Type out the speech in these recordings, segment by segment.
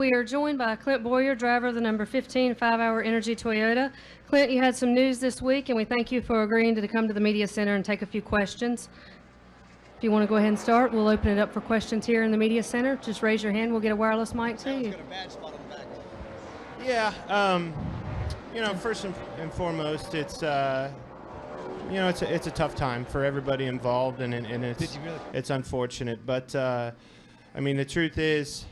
We are joined by Clint Bowyer, driver of the number 15 5-Hour Energy Toyota. Clint, you had some news this week, and we thank you for agreeing to come to the media center and take a few questions. If you want to go ahead and start, we'll open it up for questions here in the media center. Just raise your hand. We'll get a wireless mic to you. Yeah, first and foremost, it's it's a tough time for everybody involved, and it's unfortunate. But the truth is,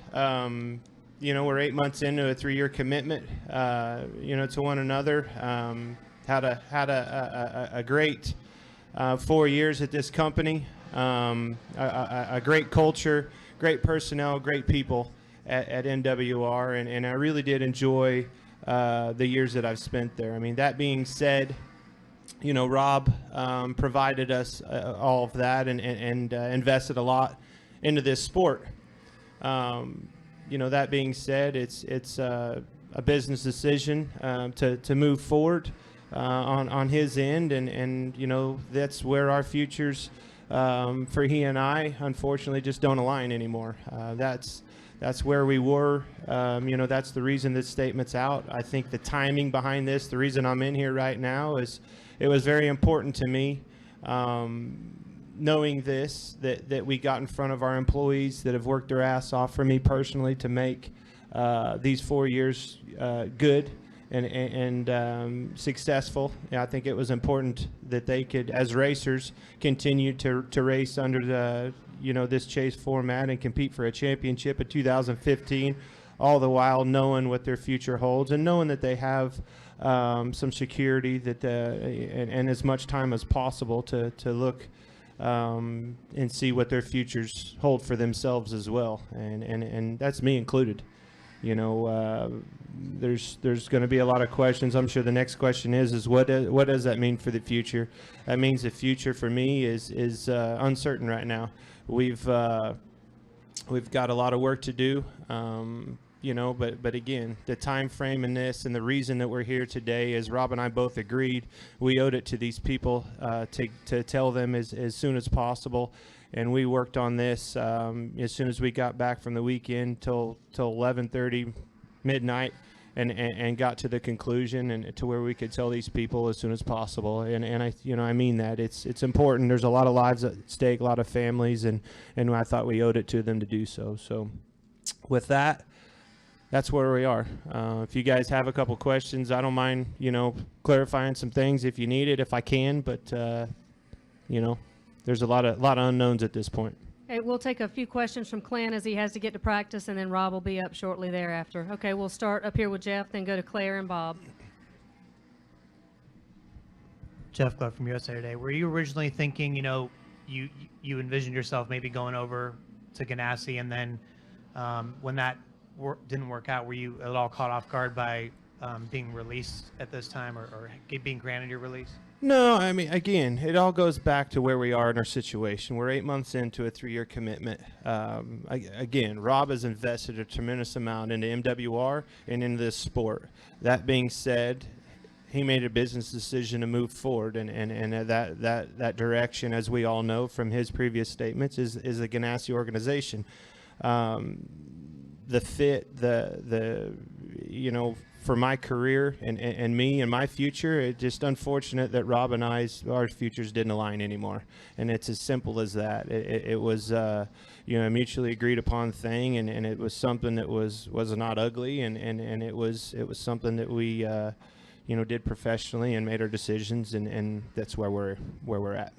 we're 8 months into a 3-year commitment, to one another. Had a great 4 years at this company. A great culture, great personnel, great people at NWR, and I really did enjoy the years that I've spent there. I mean, that being said, Rob provided us all of that and invested a lot into this sport. That being said, it's a business decision to move forward on his end, and that's where our futures for he and I, unfortunately, just don't align anymore. That's where we were. That's the reason this statement's out. I think the timing behind this, the reason I'm in here right now, is it was very important to me, knowing this, that we got in front of our employees that have worked their ass off for me personally to make these 4 years good and successful. I think it was important that they could, as racers, continue to race under the this chase format and compete for a championship in 2015, all the while knowing what their future holds and knowing that they have some security that and as much time as possible to look and see what their futures hold for themselves as well, and that's me included. There's going to be a lot of questions. I'm sure the next question is what does that mean for the future? That means the future for me is uncertain right now. We've got a lot of work to do, but again, the time frame in this and the reason that we're here today is Rob and I both agreed we owed it to these people to tell them as soon as possible. And we worked on this as soon as we got back from the weekend till 11:30 midnight, and got to the conclusion and to where we could tell these people as soon as possible. And I mean that it's important. There's a lot of lives at stake, a lot of families, and I thought we owed it to them to do so. So with that, that's where we are. If you guys have a couple questions, I don't mind clarifying some things if you need it, if I can. But there's a lot of unknowns at this point. Okay, we'll take a few questions from Clint as he has to get to practice, and then Rob will be up shortly thereafter. Okay, we'll start up here with Jeff, then go to Claire and Bob. Jeff Glove from USA Today. Were you originally thinking, you envisioned yourself maybe going over to Ganassi, and then when that didn't work out, were you at all caught off guard by being released at this time or being granted your release? No, I mean, again, it all goes back to where we are in our situation. We're 8 months into a 3-year commitment. Again, Rob has invested a tremendous amount into MWR and into this sport. That being said, he made a business decision to move forward, and that direction, as we all know from his previous statements, is the Ganassi organization. The fit, for my career and me and my future, it's just unfortunate that Rob and our futures didn't align anymore, and it's as simple as that. It was a mutually agreed upon thing, and it was something that was not ugly, and it was something that we did professionally and made our decisions, and that's where we're at.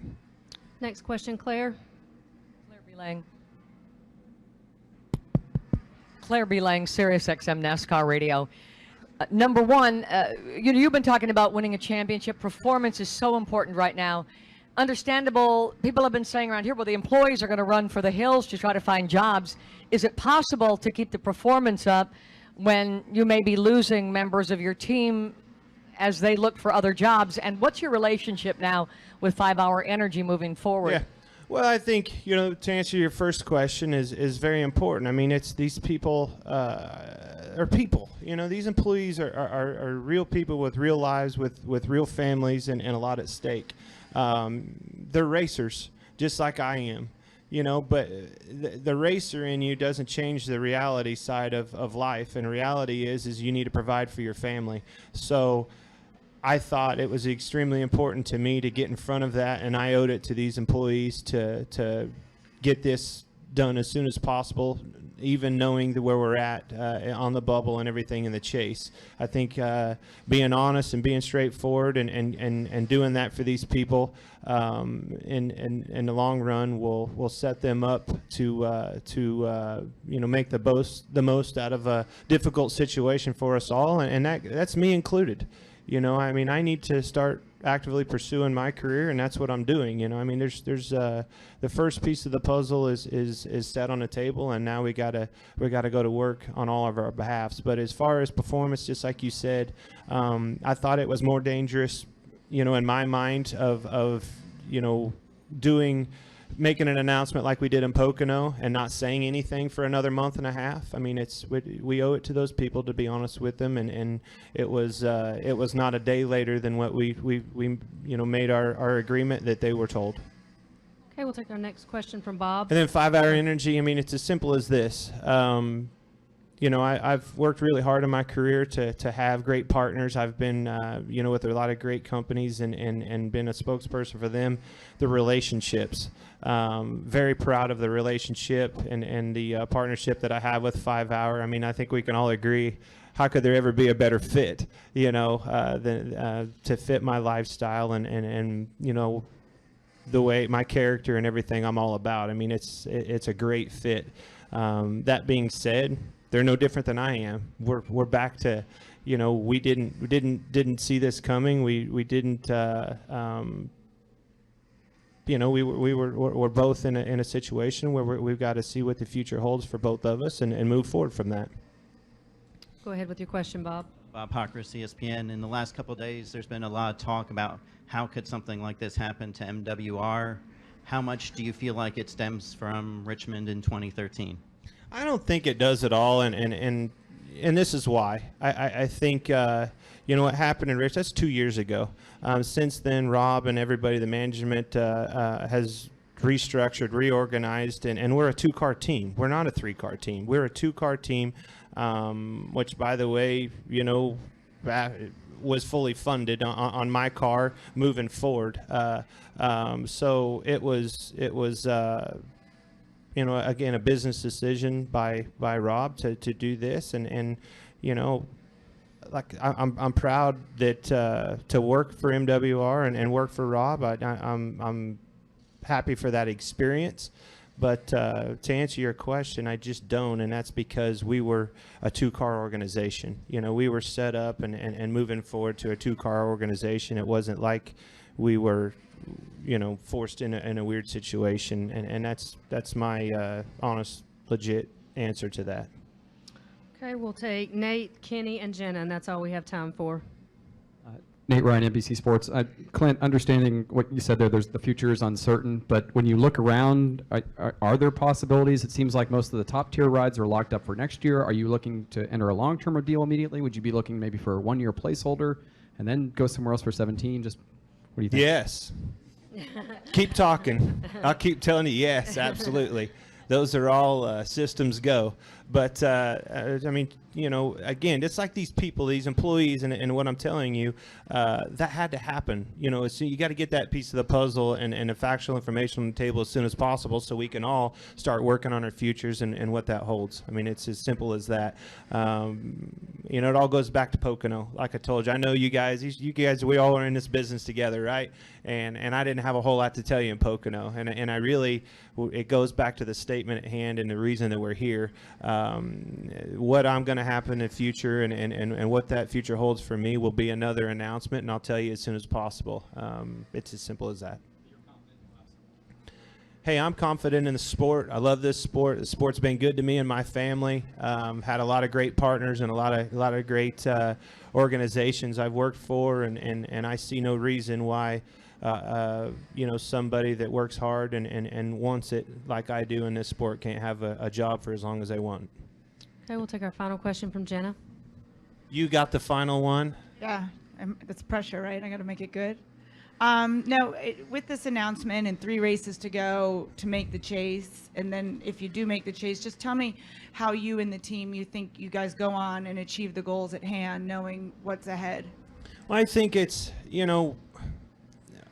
Next question, Claire. Claire B. Lang, Sirius XM NASCAR Radio. Number one, you've been talking about winning a championship. Performance is so important right now. Understandable. People have been saying around here, well, the employees are going to run for the hills to try to find jobs. Is it possible to keep the performance up when you may be losing members of your team as they look for other jobs? And what's your relationship now with 5-Hour Energy moving forward? Yeah. Well, I think, to answer your first question is very important. I mean, it's these people are people. These employees are real people with real lives, with real families, and a lot at stake. They're racers, just like I am. you know, but the racer in you doesn't change the reality side of life. And reality is you need to provide for your family. So I thought it was extremely important to me to get in front of that, and I owed it to these employees to get this done as soon as possible, even knowing where we're at on the bubble and everything in the chase. I think being honest and being straightforward and doing that for these people in the long run will set them up to you know, make the most out of a difficult situation for us all, and that's me included. You know, I mean, I need to start actively pursuing my career, and that's what I'm doing. You know, I mean, there's the first piece of the puzzle is set on the table, and now we gotta go to work on all of our behalfs. But as far as performance, just like you said, I thought it was more dangerous, you know, in my mind of you know, making an announcement like we did in Pocono and not saying anything for another month and a half. I mean, we owe it to those people to be honest with them, and it was not a day later than what we you know, made our agreement that they were told. Okay, we'll take our next question from Bob. And then 5 Hour Energy, I mean, it's as simple as this. You know, I've worked really hard in my career to have great partners. I've been, you know, with a lot of great companies and been a spokesperson for them. The relationships, very proud of the relationship and the partnership that I have with 5 Hour. I mean, I think we can all agree, how could there ever be a better fit, you know, to fit my lifestyle and you know, the way my character and everything I'm all about. I mean, it's a great fit. That being said, they're no different than I am. We're back to, you know, we didn't see this coming. We didn't, you know, we're both in a situation where we've got to see what the future holds for both of us and move forward from that. Go ahead with your question, Bob. Bob Hockris, ESPN. In the last couple of days, there's been a lot of talk about how could something like this happen to MWR. How much do you feel like it stems from Richmond in 2013? I don't think it does at all, and this is why. I think, you know, what happened in Rich, that's 2 years ago. Since then, Rob and everybody, the management, has restructured, reorganized, and we're a 2-car team. We're not a 3-car team. We're a 2-car team, which, by the way, you know, was fully funded on my car moving forward. So it was you know, again, a business decision by Rob to do this, and you know, like I'm proud that to work for MWR and work for Rob. I'm happy for that experience, but to answer your question, I just don't, and that's because we were a 2-car organization. You know, we were set up and moving forward to a 2-car organization. It wasn't like we were, you know, forced in a weird situation, and that's my honest, legit answer to that. Okay, we'll take Nate, Kenny, and Jenna, and that's all we have time for. Nate Ryan, NBC Sports. Clint, understanding what you said there, the future is uncertain, but when you look around, are there possibilities? It seems like most of the top-tier rides are locked up for next year. Are you looking to enter a long-term deal immediately? Would you be looking maybe for a 1-year placeholder and then go somewhere else for 17? Just what do you think? Yes. Keep talking. I'll keep telling you yes, absolutely. Those are all systems go. But, I mean, you know, again, it's like these people, these employees, and what I'm telling you, that had to happen. You know, so you got to get that piece of the puzzle and the factual information on the table as soon as possible so we can all start working on our futures and what that holds. I mean, it's as simple as that. You know, it all goes back to Pocono. Like I told you, I know you guys, we all are in this business together, right? And I didn't have a whole lot to tell you in Pocono. And I really, it goes back to the statement at hand and the reason that we're here. What I'm going to happen in the future and what that future holds for me will be another announcement, and I'll tell you as soon as possible. It's as simple as that. Hey, I'm confident in the sport. I love this sport. The sport's been good to me and my family. Had a lot of great partners and a lot of great organizations I've worked for, and I see no reason why you know, somebody that works hard and wants it like I do in this sport can't have a job for as long as they want. Okay, we'll take our final question from Jenna. You got the final one? Yeah, it's pressure, right? I got to make it good. No, with this announcement and 3 races to go to make the chase, and then if you do make the chase, just tell me how you and the team, you think you guys go on and achieve the goals at hand, knowing what's ahead. Well, I think it's,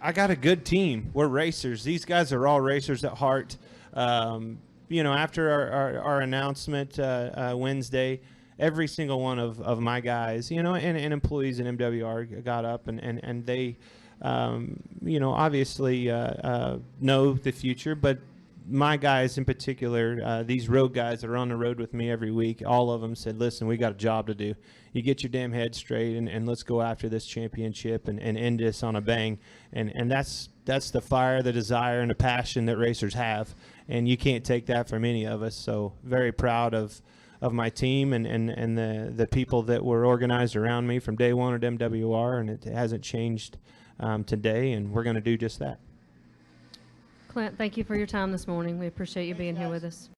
I got a good team. We're racers. These guys are all racers at heart. After our announcement Wednesday, every single one of my guys, and employees in MWR got up and they, obviously know the future, but my guys in particular, these road guys that are on the road with me every week, all of them said, listen, we got a job to do. You get your damn head straight and let's go after this championship and end this on a bang. And that's the fire, the desire, and the passion that racers have. And you can't take that from any of us. So very proud of my team and the people that were organized around me from day one at MWR, and it hasn't changed today, and we're going to do just that. Clint, thank you for your time this morning. We appreciate you being here with us.